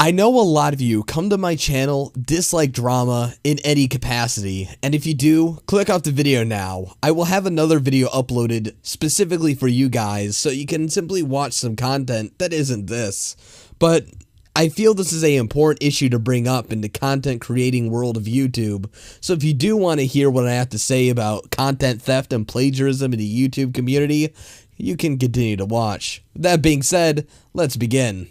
I know a lot of you come to my channel, dislike drama in any capacity, and if you do, click off the video now. I will have another video uploaded specifically for you guys so you can simply watch some content that isn't this. But I feel this is an important issue to bring up in the content creating world of YouTube, so if you do want to hear what I have to say about content theft and plagiarism in the YouTube community, you can continue to watch. That being said, let's begin.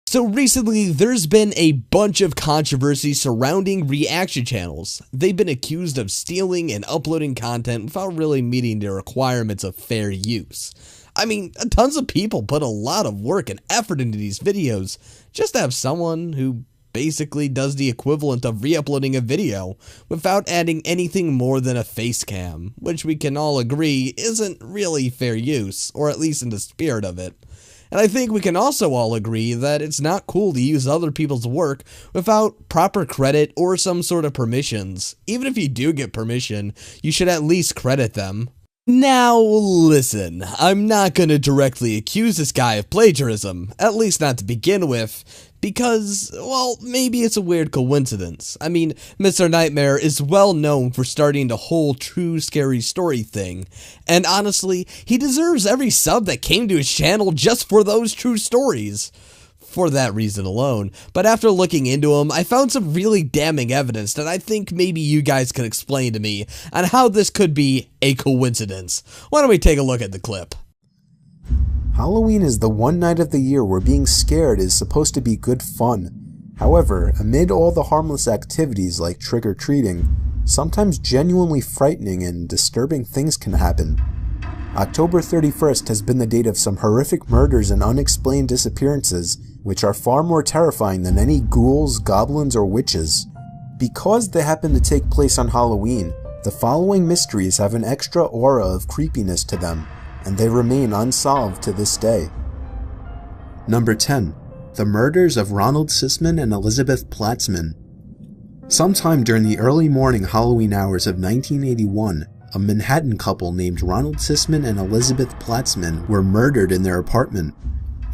So recently, there's been a bunch of controversy surrounding reaction channels. They've been accused of stealing and uploading content without really meeting the requirements of fair use. I mean, tons of people put a lot of work and effort into these videos just to have someone who basically does the equivalent of re-uploading a video without adding anything more than a face cam, which we can all agree isn't really fair use, or at least in the spirit of it. And I think we can also all agree that it's not cool to use other people's work without proper credit or some sort of permissions. Even if you do get permission, you should at least credit them. Now, listen, I'm not going to directly accuse this guy of plagiarism, at least not to begin with, because, well, maybe it's a weird coincidence. I mean, Mr. Nightmare is well known for starting the whole true scary story thing, and honestly, he deserves every sub that came to his channel just for those true stories. For that reason alone, but after looking into him, I found some really damning evidence that I think maybe you guys can explain to me on how this could be a coincidence. Why don't we take a look at the clip? Halloween is the one night of the year where being scared is supposed to be good fun. However, amid all the harmless activities like trick-or-treating, sometimes genuinely frightening and disturbing things can happen. October 31st has been the date of some horrific murders and unexplained disappearances, which are far more terrifying than any ghouls, goblins, or witches. Because they happen to take place on Halloween, the following mysteries have an extra aura of creepiness to them, and they remain unsolved to this day. Number 10. The murders of Ronald Sisman and Elizabeth Platzman. Sometime during the early morning Halloween hours of 1981, a Manhattan couple named Ronald Sisman and Elizabeth Platzman were murdered in their apartment.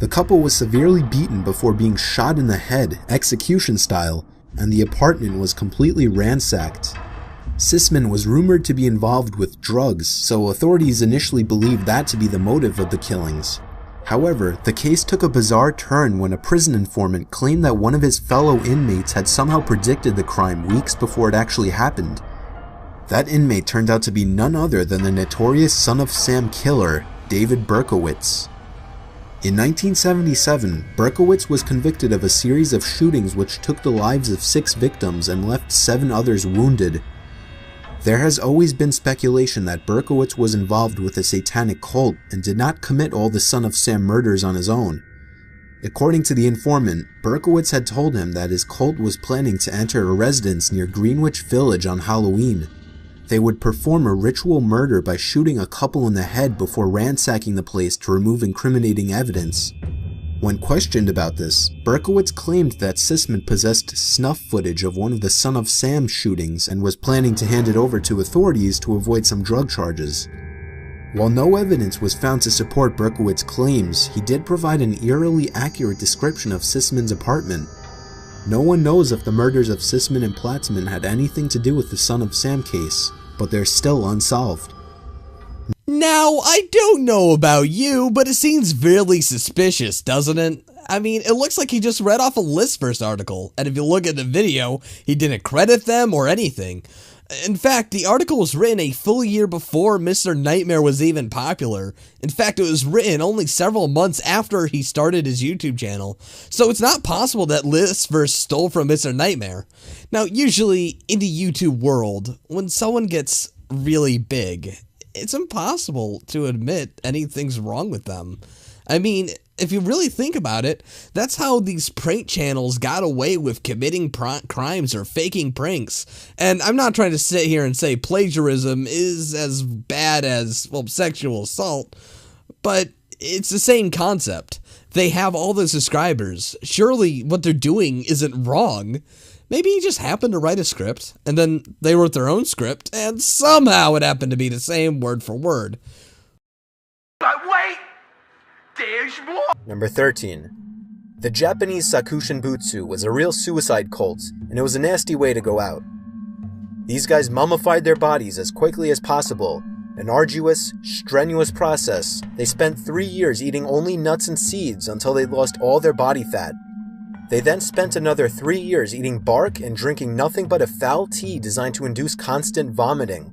The couple was severely beaten before being shot in the head, execution style, and the apartment was completely ransacked. Sisman was rumored to be involved with drugs, so authorities initially believed that to be the motive of the killings. However, the case took a bizarre turn when a prison informant claimed that one of his fellow inmates had somehow predicted the crime weeks before it actually happened. That inmate turned out to be none other than the notorious Son of Sam killer, David Berkowitz. In 1977, Berkowitz was convicted of a series of shootings which took the lives of 6 victims and left 7 others wounded. There has always been speculation that Berkowitz was involved with a satanic cult and did not commit all the Son of Sam murders on his own. According to the informant, Berkowitz had told him that his cult was planning to enter a residence near Greenwich Village on Halloween. They would perform a ritual murder by shooting a couple in the head before ransacking the place to remove incriminating evidence. When questioned about this, Berkowitz claimed that Sisman possessed snuff footage of one of the Son of Sam shootings and was planning to hand it over to authorities to avoid some drug charges. While no evidence was found to support Berkowitz's claims, he did provide an eerily accurate description of Sisman's apartment. No one knows if the murders of Sisman and Platzman had anything to do with the Son of Sam case, but they're still unsolved. Now, I don't know about you, but it seems really suspicious, doesn't it? I mean, it looks like he just read off a list-first article, and if you look at the video, he didn't credit them or anything. In fact, the article was written a full year before Mr. Nightmare was even popular. In fact, it was written only several months after he started his YouTube channel, so it's not possible that Listverse stole from Mr. Nightmare. Now, usually, in the YouTube world, when someone gets really big, it's impossible to admit anything's wrong with them. I mean, if you really think about it, that's how these prank channels got away with committing crimes or faking pranks. And I'm not trying to sit here and say plagiarism is as bad as, well, sexual assault, but it's the same concept. They have all the subscribers. Surely what they're doing isn't wrong. Maybe he just happened to write a script, and then they wrote their own script, and somehow it happened to be the same word for word. But wait! There's more! Number 13. The Japanese Sakushin Butsu was a real suicide cult, and it was a nasty way to go out. These guys mummified their bodies as quickly as possible. An arduous, strenuous process. They spent 3 years eating only nuts and seeds until they lost all their body fat. They then spent another 3 years eating bark and drinking nothing but a foul tea designed to induce constant vomiting.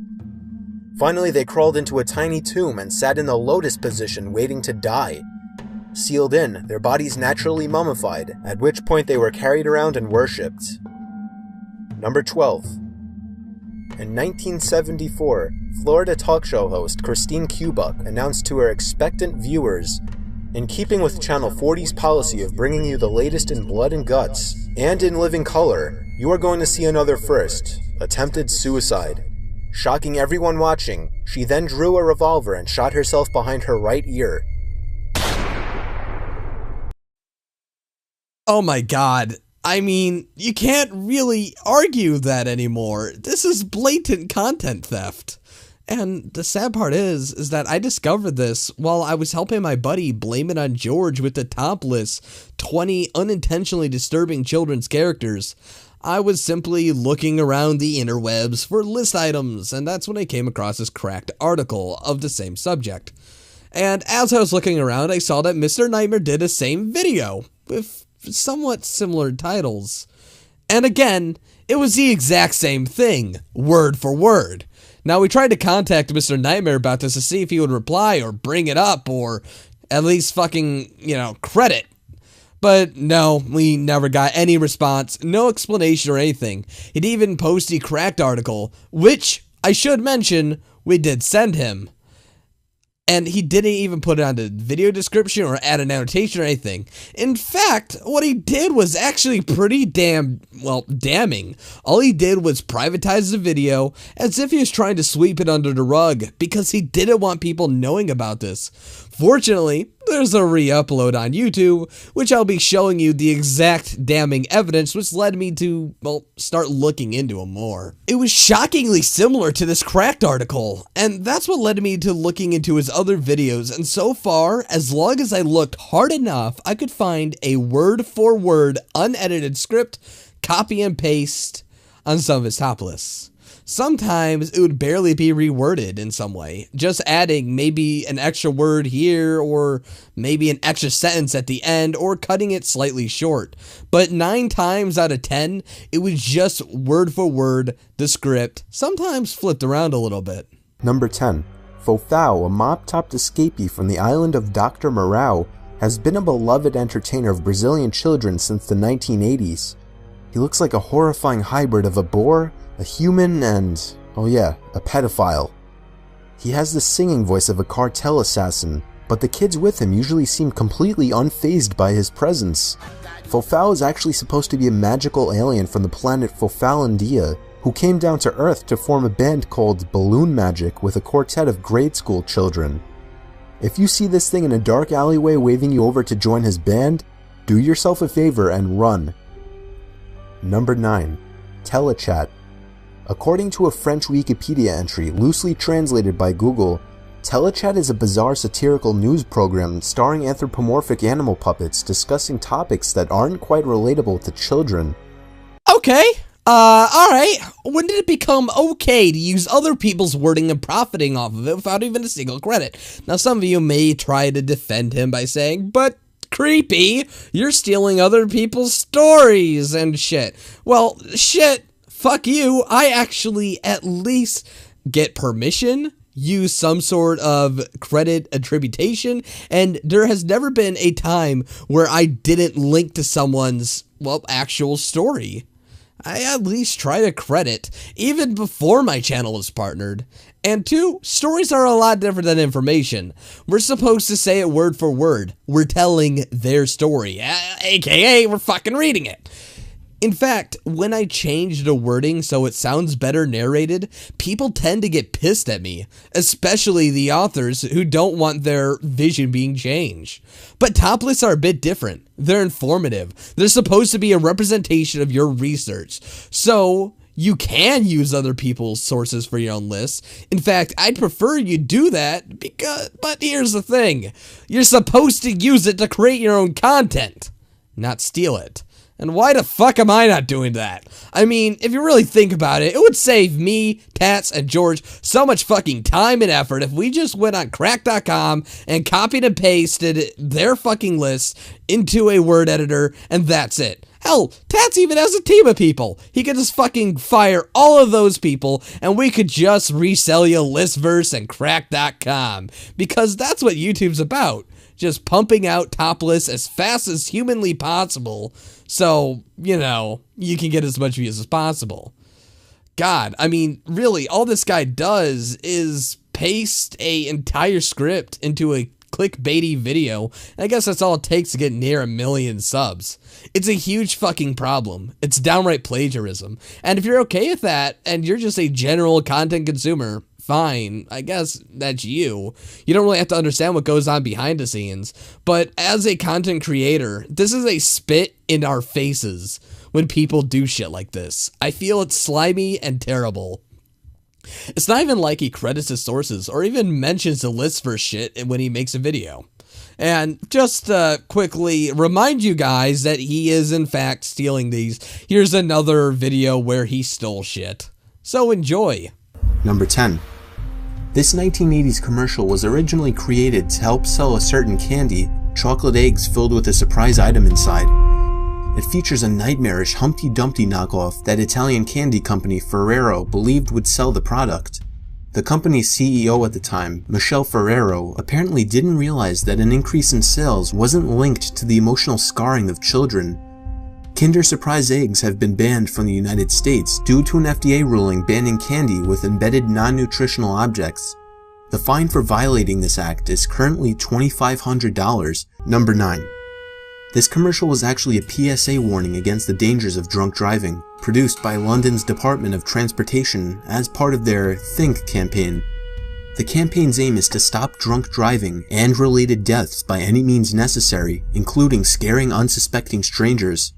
Finally, they crawled into a tiny tomb and sat in the lotus position waiting to die. Sealed in, their bodies naturally mummified, at which point they were carried around and worshipped. Number 12. In 1974, Florida talk show host Christine Kubuck announced to her expectant viewers, "In keeping with Channel 40's policy of bringing you the latest in blood and guts, and in living color, you are going to see another first, attempted suicide." Shocking everyone watching, she then drew a revolver and shot herself behind her right ear. Oh my god. I mean, you can't really argue that anymore. This is blatant content theft. And the sad part is that I discovered this while I was helping my buddy blame it on George with the top list 20 unintentionally disturbing children's characters. I was simply looking around the interwebs for list items, and that's when I came across this cracked article of the same subject. And as I was looking around, I saw that Mr. Nightmare did a same video with somewhat similar titles. And again, it was the exact same thing, word for word. Now, we tried to contact Mr. Nightmare about this to see if he would reply or bring it up or at least fucking, credit. But no, we never got any response, no explanation or anything. He'd even post the cracked article, which, I should mention, we did send him. And he didn't even put it on the video description or add an annotation or anything. In fact, what he did was actually pretty damning. All he did was privatize the video as if he was trying to sweep it under the rug because he didn't want people knowing about this. Fortunately, there's a re-upload on YouTube, which I'll be showing you the exact damning evidence, which led me to, start looking into him more. It was shockingly similar to this cracked article, and that's what led me to looking into his other videos, and so far, as long as I looked hard enough, I could find a word-for-word, unedited script, copy and paste on some of his top lists. Sometimes it would barely be reworded in some way, just adding maybe an extra word here or maybe an extra sentence at the end or cutting it slightly short. But 9 times out of 10, it was just word for word the script, sometimes flipped around a little bit. Number 10. Fofao, a mop-topped escapee from the island of Dr. Moreau, has been a beloved entertainer of Brazilian children since the 1980s. He looks like a horrifying hybrid of a boar, a human, and, oh yeah, a pedophile. He has the singing voice of a cartel assassin, but the kids with him usually seem completely unfazed by his presence. Fofao is actually supposed to be a magical alien from the planet Fofalandia, who came down to Earth to form a band called Balloon Magic with a quartet of grade school children. If you see this thing in a dark alleyway waving you over to join his band, do yourself a favor and run. Number 9. Telechat. According to a French Wikipedia entry loosely translated by Google, Telechat is a bizarre satirical news program starring anthropomorphic animal puppets discussing topics that aren't quite relatable to children. Okay, alright. When did it become okay to use other people's wording and profiting off of it without even a single credit? Now, some of you may try to defend him by saying, but creepy, you're stealing other people's stories and shit. Well, shit. Fuck you, I actually at least get permission, use some sort of credit attribution, and there has never been a time where I didn't link to someone's, actual story. I at least try to credit, even before my channel was partnered. And 2, stories are a lot different than information. We're supposed to say it word for word. We're telling their story, aka we're fucking reading it. In fact, when I change the wording so it sounds better narrated, people tend to get pissed at me, especially the authors who don't want their vision being changed. But top lists are a bit different. They're informative. They're supposed to be a representation of your research. So, you can use other people's sources for your own lists. In fact, I'd prefer you do that but here's the thing. You're supposed to use it to create your own content. not steal it. And why the fuck am I not doing that? I mean, if you really think about it, it would save me, Tats, and George so much fucking time and effort if we just went on crack.com and copied and pasted their fucking list into a word editor, and that's it. Hell, Tats even has a team of people. He could just fucking fire all of those people, and we could just resell you Listverse and crack.com. Because that's what YouTube's about. Just pumping out top lists as fast as humanly possible, so, you know, you can get as much views as possible. God, I mean, really, all this guy does is paste an entire script into a clickbaity video, and I guess that's all it takes to get near 1 million subs. It's a huge fucking problem. It's downright plagiarism. And if you're okay with that, and you're just a general content consumer, fine, I guess that's you. You don't really have to understand what goes on behind the scenes. But as a content creator, this is a spit in our faces when people do shit like this. I feel it's slimy and terrible. It's not even like he credits his sources or even mentions the list for shit when he makes a video. And just quickly remind you guys that he is in fact stealing these. Here's another video where he stole shit. So enjoy. Number 10. This 1980s commercial was originally created to help sell a certain candy, chocolate eggs filled with a surprise item inside. It features a nightmarish Humpty Dumpty knockoff that Italian candy company Ferrero believed would sell the product. The company's CEO at the time, Michelle Ferrero, apparently didn't realize that an increase in sales wasn't linked to the emotional scarring of children. Kinder Surprise eggs have been banned from the United States due to an FDA ruling banning candy with embedded non-nutritional objects. The fine for violating this act is currently $2,500. Number 9. This commercial was actually a PSA warning against the dangers of drunk driving, produced by London's Department of Transportation as part of their Think campaign. The campaign's aim is to stop drunk driving and related deaths by any means necessary, including scaring unsuspecting strangers.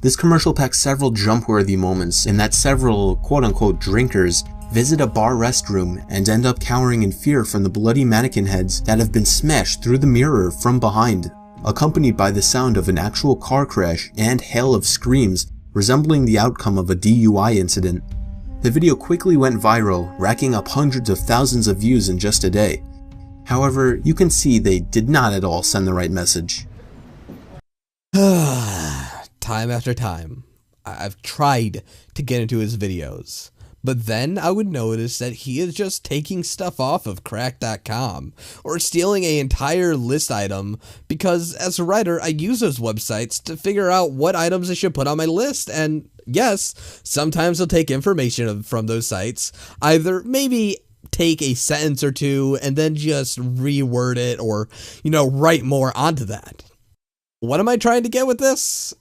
This commercial packs several jump-worthy moments in that several quote-unquote drinkers visit a bar restroom and end up cowering in fear from the bloody mannequin heads that have been smashed through the mirror from behind, accompanied by the sound of an actual car crash and hail of screams resembling the outcome of a DUI incident. The video quickly went viral, racking up hundreds of thousands of views in just a day. However, you can see they did not at all send the right message. Time after time, I've tried to get into his videos, but then I would notice that he is just taking stuff off of crack.com or stealing an entire list item because as a writer, I use those websites to figure out what items I should put on my list. And yes, sometimes I'll take information from those sites, either maybe take a sentence or two and then just reword it or, write more onto that. What am I trying to get with this?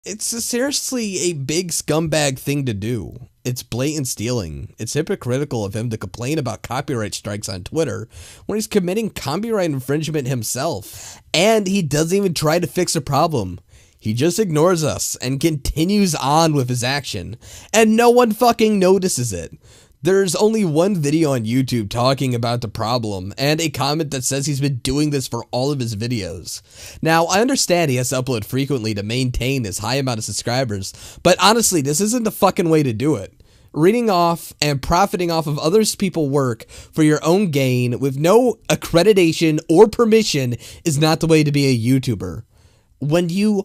It's seriously a big scumbag thing to do. It's blatant stealing. It's hypocritical of him to complain about copyright strikes on Twitter when he's committing copyright infringement himself. And he doesn't even try to fix the problem. He just ignores us and continues on with his action. And no one fucking notices it. There's only one video on YouTube talking about the problem and a comment that says he's been doing this for all of his videos. Now, I understand he has to upload frequently to maintain his high amount of subscribers, but honestly, this isn't the fucking way to do it. Reading off and profiting off of others' people's work for your own gain with no accreditation or permission is not the way to be a YouTuber. When you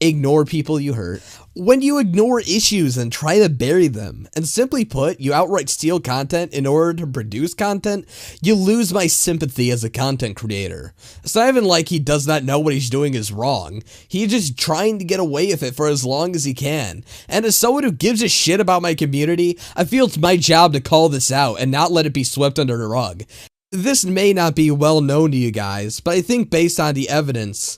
ignore people you hurt, when you ignore issues and try to bury them, and simply put, you outright steal content in order to produce content, you lose my sympathy as a content creator. It's not even like he does not know what he's doing is wrong. He's just trying to get away with it for as long as he can. And as someone who gives a shit about my community, I feel it's my job to call this out and not let it be swept under the rug. This may not be well known to you guys, but I think based on the evidence,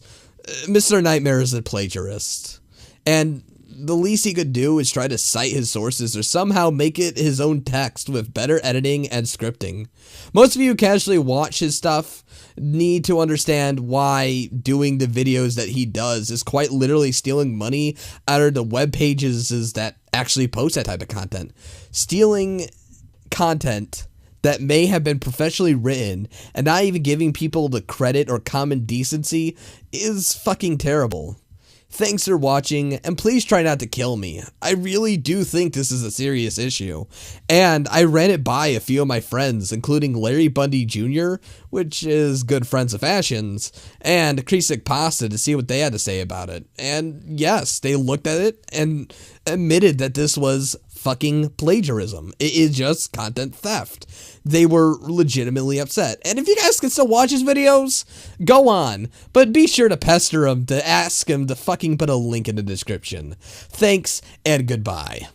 Mr. Nightmare is a plagiarist, and the least he could do is try to cite his sources or somehow make it his own text with better editing and scripting. Most of you who casually watch his stuff need to understand why doing the videos that he does is quite literally stealing money out of the web pages that actually post that type of content. Stealing content that may have been professionally written and not even giving people the credit or common decency is fucking terrible. Thanks for watching, and please try not to kill me. I really do think this is a serious issue, and I ran it by a few of my friends, including Larry Bundy Jr., which is Good Friends of Fashions, and Krisic Pasta to see what they had to say about it. And yes, they looked at it and admitted that this was fucking plagiarism. It is just content theft. They were legitimately upset. And if you guys can still watch his videos, go on. But be sure to pester him to ask him to fucking put a link in the description. Thanks and goodbye.